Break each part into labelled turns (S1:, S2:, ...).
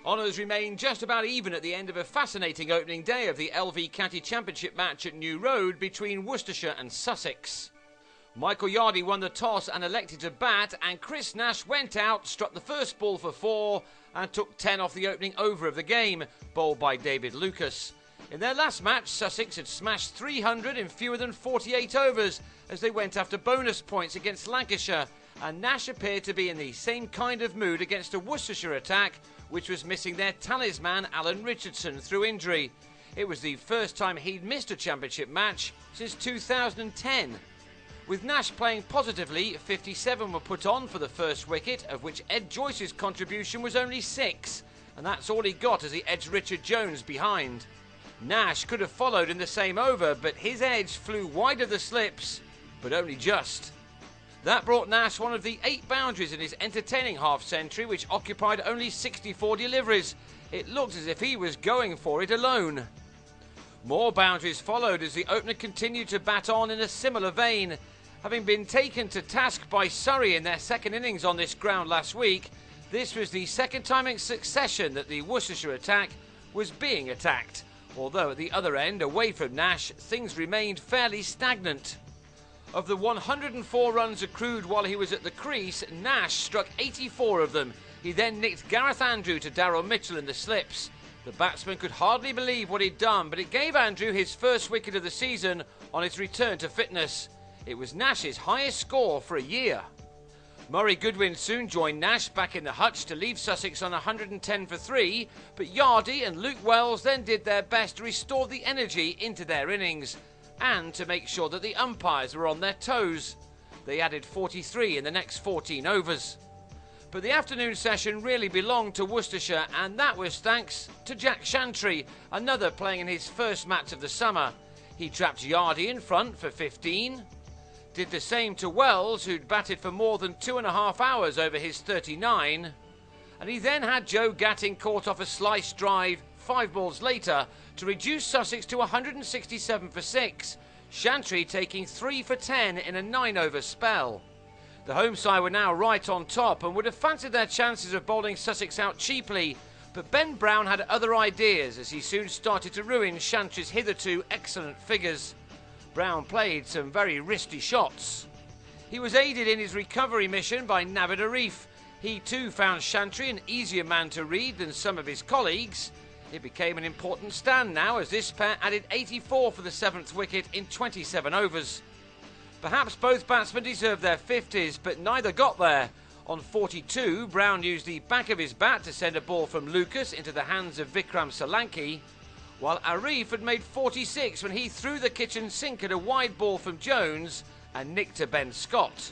S1: Honours remain just about even at the end of a fascinating opening day of the LV County Championship match at New Road between Worcestershire and Sussex. Michael Yardy won the toss and elected to bat, and Chris Nash went out, struck the first ball for 4 and took 10 off the opening over of the game, bowled by David Lucas. In their last match, Sussex had smashed 300 in fewer than 48 overs as they went after bonus points against Lancashire, and Nash appeared to be in the same kind of mood against a Worcestershire attack which was missing their talisman Alan Richardson through injury. It was the first time he'd missed a championship match since 2010. With Nash playing positively, 57 were put on for the first wicket, of which Ed Joyce's contribution was only 6, and that's all he got as he edged Richard Jones behind. Nash could have followed in the same over, but his edge flew wide of the slips, but only just. That brought Nash one of the 8 boundaries in his entertaining half-century, which occupied only 64 deliveries. It looked as if he was going for it alone. More boundaries followed as the opener continued to bat on in a similar vein. Having been taken to task by Surrey in their second innings on this ground last week, this was the second time in succession that the Worcestershire attack was being attacked, although at the other end, away from Nash, things remained fairly stagnant. Of the 104 runs accrued while he was at the crease, Nash struck 84 of them. He then nicked Gareth Andrew to Daryl Mitchell in the slips. The batsman could hardly believe what he'd done, but it gave Andrew his first wicket of the season on his return to fitness. It was Nash's highest score for a year. Murray Goodwin soon joined Nash back in the hutch to leave Sussex on 110 for 3, but Yardy and Luke Wells then did their best to restore the energy into their innings and to make sure that the umpires were on their toes. They added 43 in the next 14 overs. But the afternoon session really belonged to Worcestershire, and that was thanks to Jack Chantry, another playing in his first match of the summer. He trapped Yardy in front for 15, did the same to Wells, who'd batted for more than 2.5 hours over his 39, and he then had Joe Gatting caught off a slice drive 5 balls later to reduce Sussex to 167 for 6, Chantry taking 3 for 10 in a 9-over spell. The home side were now right on top and would have fancied their chances of bowling Sussex out cheaply, but Ben Brown had other ideas as he soon started to ruin Chantry's hitherto excellent figures. Brown played some very risky shots. He was aided in his recovery mission by Navid Arif. He too found Chantry an easier man to read than some of his colleagues. It became an important stand now as this pair added 84 for the 7th wicket in 27 overs. Perhaps both batsmen deserved their 50s, but neither got there. On 42, Brown used the back of his bat to send a ball from Lucas into the hands of Vikram Solanki, while Arif had made 46 when he threw the kitchen sink at a wide ball from Jones and nicked to Ben Scott.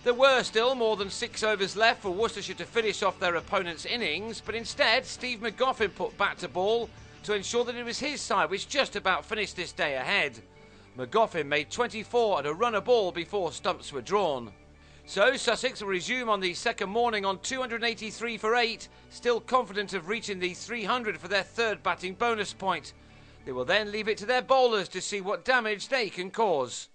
S1: There were still more than 6 overs left for Worcestershire to finish off their opponent's innings, but instead Steve McGoffin put bat to ball to ensure that it was his side which just about finished this day ahead. McGoffin made 24 at a run a ball before stumps were drawn. So Sussex will resume on the second morning on 283 for 8, still confident of reaching the 300 for their third batting bonus point. They will then leave it to their bowlers to see what damage they can cause.